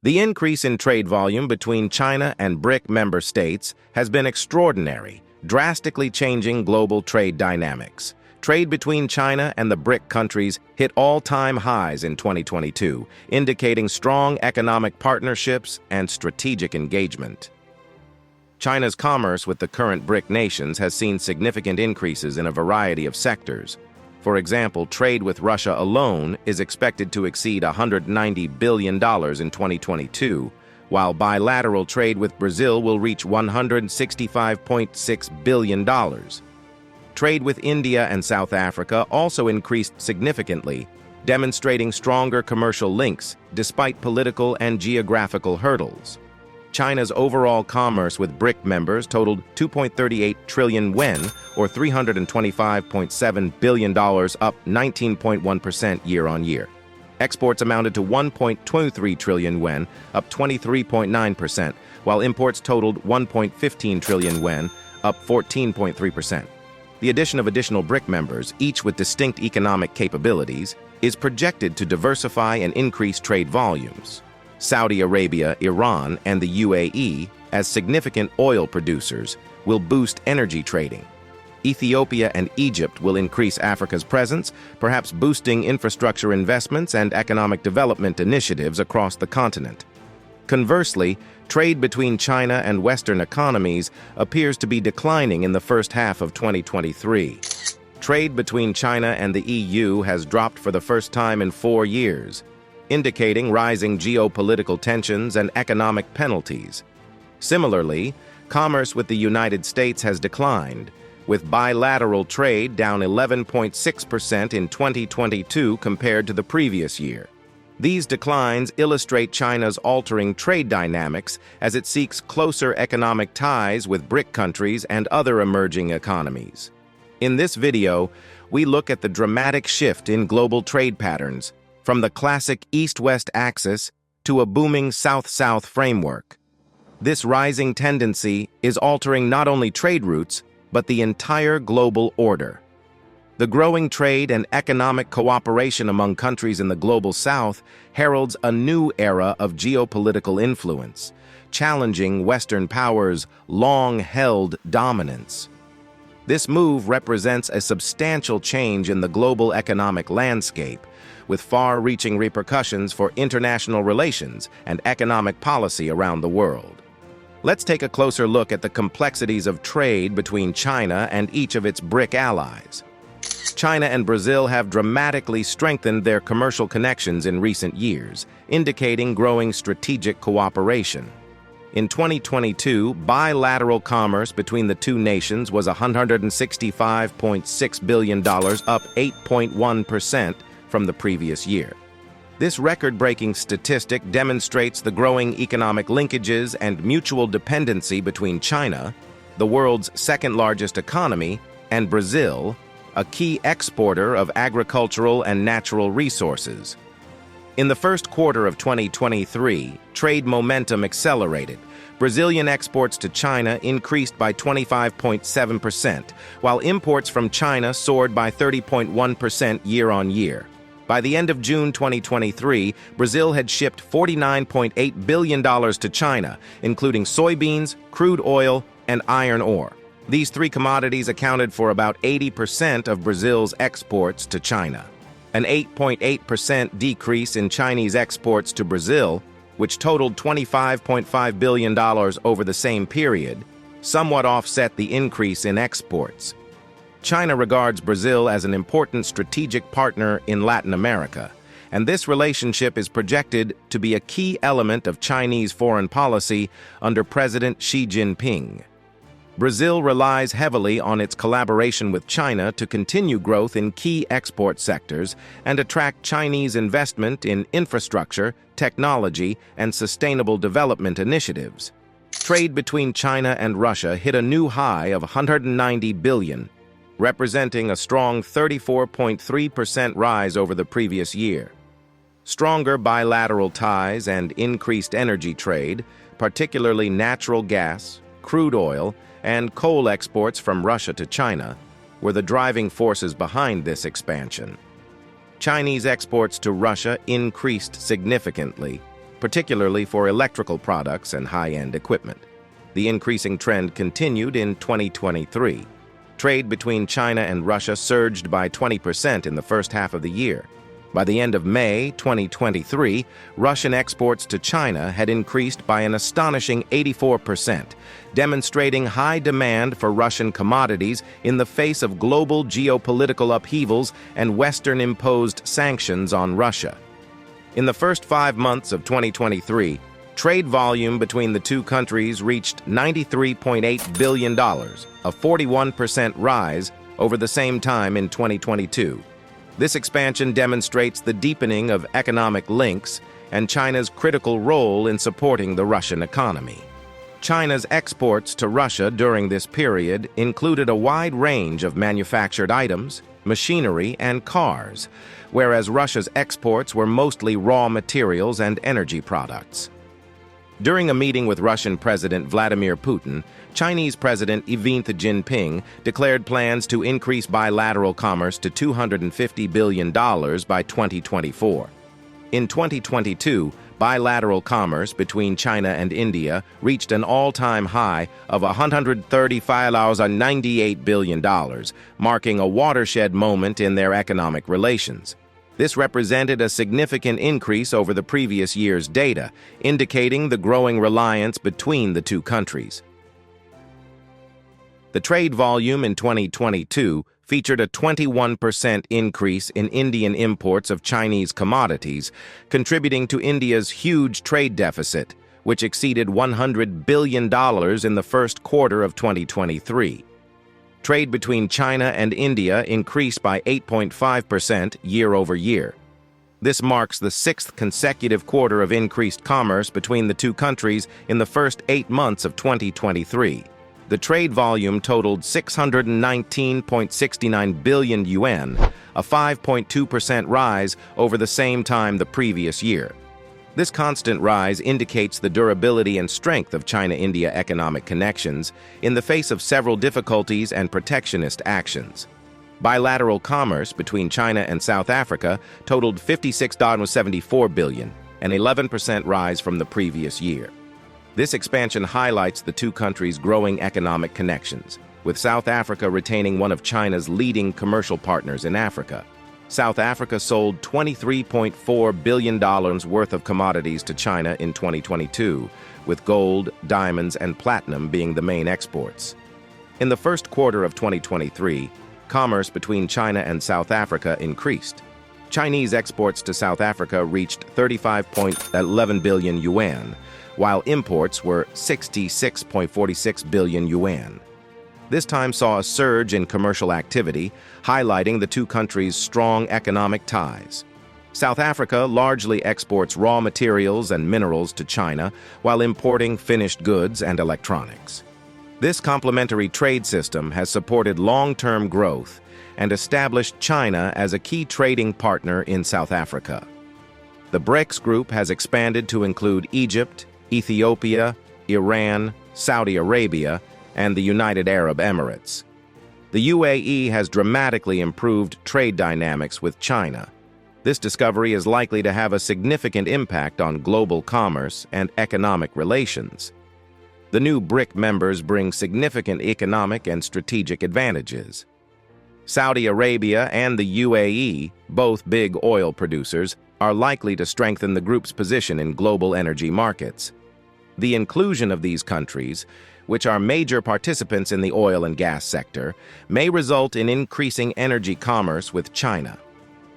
The increase in trade volume between China and BRIC member states has been extraordinary, drastically changing global trade dynamics. Trade between China and the BRIC countries hit all-time highs in 2022, indicating strong economic partnerships and strategic engagement. China's commerce with the current BRIC nations has seen significant increases in a variety of sectors. For example, trade with Russia alone is expected to exceed $190 billion in 2022, while bilateral trade with Brazil will reach $165.6 billion. Trade with India and South Africa also increased significantly, demonstrating stronger commercial links despite political and geographical hurdles. China's overall commerce with BRIC members totaled 2.38 trillion yuan, or $325.7 billion, up 19.1% year-on-year. Exports amounted to 1.23 trillion yuan, up 23.9%, while imports totaled 1.15 trillion yuan, up 14.3%. The addition of additional BRIC members, each with distinct economic capabilities, is projected to diversify and increase trade volumes. Saudi Arabia, Iran, and the UAE, as significant oil producers, will boost energy trading. Ethiopia and Egypt will increase Africa's presence, perhaps boosting infrastructure investments and economic development initiatives across the continent. Conversely, trade between China and Western economies appears to be declining in the first half of 2023. Trade between China and the EU has dropped for the first time in 4 years, indicating rising geopolitical tensions and economic penalties. Similarly, commerce with the United States has declined, with bilateral trade down 11.6% in 2022 compared to the previous year. These declines illustrate China's altering trade dynamics as it seeks closer economic ties with BRIC countries and other emerging economies. In this video, we look at the dramatic shift in global trade patterns, from the classic East-West axis to a booming South-South framework. This rising tendency is altering not only trade routes, but the entire global order. The growing trade and economic cooperation among countries in the global South heralds a new era of geopolitical influence, challenging Western powers' long-held dominance. This move represents a substantial change in the global economic landscape, with far-reaching repercussions for international relations and economic policy around the world. Let's take a closer look at the complexities of trade between China and each of its BRIC allies. China and Brazil have dramatically strengthened their commercial connections in recent years, indicating growing strategic cooperation. In 2022, bilateral commerce between the two nations was $165.6 billion, up 8.1% from the previous year. This record-breaking statistic demonstrates the growing economic linkages and mutual dependency between China, the world's second-largest economy, and Brazil, a key exporter of agricultural and natural resources. In the first quarter of 2023, trade momentum accelerated. Brazilian exports to China increased by 25.7%, while imports from China soared by 30.1% year-on-year. By the end of June 2023, Brazil had shipped $49.8 billion to China, including soybeans, crude oil, and iron ore. These three commodities accounted for about 80% of Brazil's exports to China. An 8.8% decrease in Chinese exports to Brazil, which totaled $25.5 billion over the same period, somewhat offset the increase in exports. China regards Brazil as an important strategic partner in Latin America, and this relationship is projected to be a key element of Chinese foreign policy under President Xi Jinping. Brazil relies heavily on its collaboration with China to continue growth in key export sectors and attract Chinese investment in infrastructure, technology, and sustainable development initiatives. Trade between China and Russia hit a new high of $190 billion, representing a strong 34.3% rise over the previous year. Stronger bilateral ties and increased energy trade, particularly natural gas, crude oil, and coal exports from Russia to China, were the driving forces behind this expansion. Chinese exports to Russia increased significantly, particularly for electrical products and high-end equipment. The increasing trend continued in 2023. Trade between China and Russia surged by 20% in the first half of the year. By the end of May 2023, Russian exports to China had increased by an astonishing 84%, demonstrating high demand for Russian commodities in the face of global geopolitical upheavals and Western-imposed sanctions on Russia. In the first 5 months of 2023, trade volume between the two countries reached $93.8 billion, a 41% rise over the same time in 2022. This expansion demonstrates the deepening of economic links and China's critical role in supporting the Russian economy. China's exports to Russia during this period included a wide range of manufactured items, machinery, and cars, whereas Russia's exports were mostly raw materials and energy products. During a meeting with Russian President Vladimir Putin, Chinese President Xi Jinping declared plans to increase bilateral commerce to $250 billion by 2024. In 2022, bilateral commerce between China and India reached an all-time high of $135.98 billion, marking a watershed moment in their economic relations. This represented a significant increase over the previous year's data, indicating the growing reliance between the two countries. The trade volume in 2022 featured a 21% increase in Indian imports of Chinese commodities, contributing to India's huge trade deficit, which exceeded $100 billion in the first quarter of 2023. Trade between China and India increased by 8.5% year-over-year. This marks the 6th consecutive quarter of increased commerce between the two countries in the first 8 months of 2023. The trade volume totaled 619.69 billion yuan, a 5.2% rise over the same time the previous year. This constant rise indicates the durability and strength of China-India economic connections in the face of several difficulties and protectionist actions. Bilateral commerce between China and South Africa totaled 56.74 billion, an 11% rise from the previous year. This expansion highlights the two countries' growing economic connections, with South Africa retaining one of China's leading commercial partners in Africa. South Africa sold $23.4 billion worth of commodities to China in 2022, with gold, diamonds, and platinum being the main exports. In the first quarter of 2023, commerce between China and South Africa increased. Chinese exports to South Africa reached 35.11 billion yuan, while imports were 66.46 billion yuan. This time saw a surge in commercial activity, highlighting the two countries' strong economic ties. South Africa largely exports raw materials and minerals to China, while importing finished goods and electronics. This complementary trade system has supported long-term growth and established China as a key trading partner in South Africa. The Brics group has expanded to include Egypt, Ethiopia, Iran, Saudi Arabia, and the United Arab Emirates. The UAE has dramatically improved trade dynamics with China. This discovery is likely to have a significant impact on global commerce and economic relations. The new BRIC members bring significant economic and strategic advantages. Saudi Arabia and the UAE, both big oil producers, are likely to strengthen the group's position in global energy markets. The inclusion of these countries, which are major participants in the oil and gas sector, may result in increasing energy commerce with China.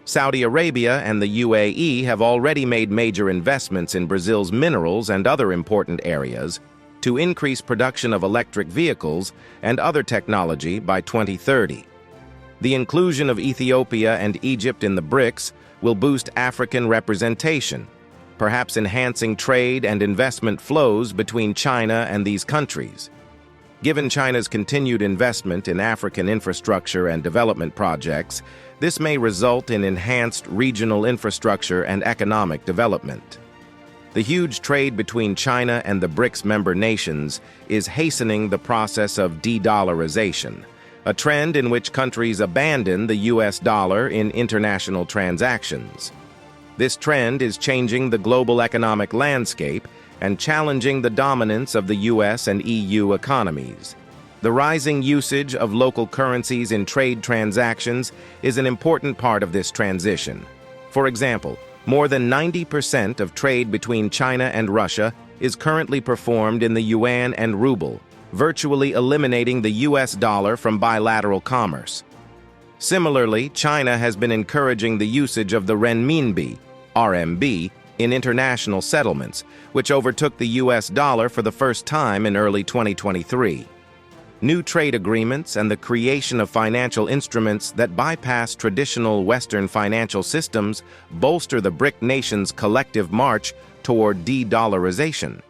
Saudi Arabia and the UAE have already made major investments in Brazil's minerals and other important areas to increase production of electric vehicles and other technology by 2030. The inclusion of Ethiopia and Egypt in the BRICS will boost African representation, perhaps enhancing trade and investment flows between China and these countries. Given China's continued investment in African infrastructure and development projects, this may result in enhanced regional infrastructure and economic development. The huge trade between China and the BRICS member nations is hastening the process of dedollarization, a trend in which countries abandon the US dollar in international transactions. This trend is changing the global economic landscape and challenging the dominance of the US and EU economies. The rising usage of local currencies in trade transactions is an important part of this transition. For example, more than 90% of trade between China and Russia is currently performed in the yuan and ruble, virtually eliminating the US dollar from bilateral commerce. Similarly, China has been encouraging the usage of the renminbi, RMB, in international settlements, which overtook the US dollar for the first time in early 2023. New trade agreements and the creation of financial instruments that bypass traditional Western financial systems bolster the BRIC nations' collective march toward de-dollarization.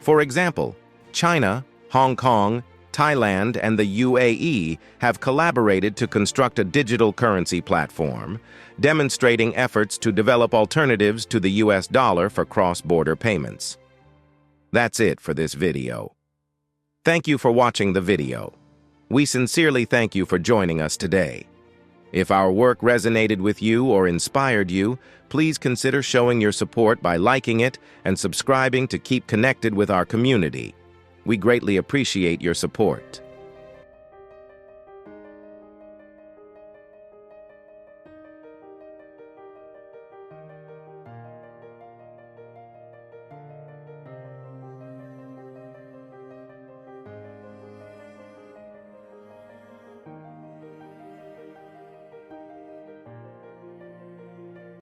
For example, China, Hong Kong, Thailand, and the UAE have collaborated to construct a digital currency platform, demonstrating efforts to develop alternatives to the US dollar for cross-border payments. That's it for this video. Thank you for watching the video. We sincerely thank you for joining us today. If our work resonated with you or inspired you, please consider showing your support by liking it and subscribing to keep connected with our community. We greatly appreciate your support.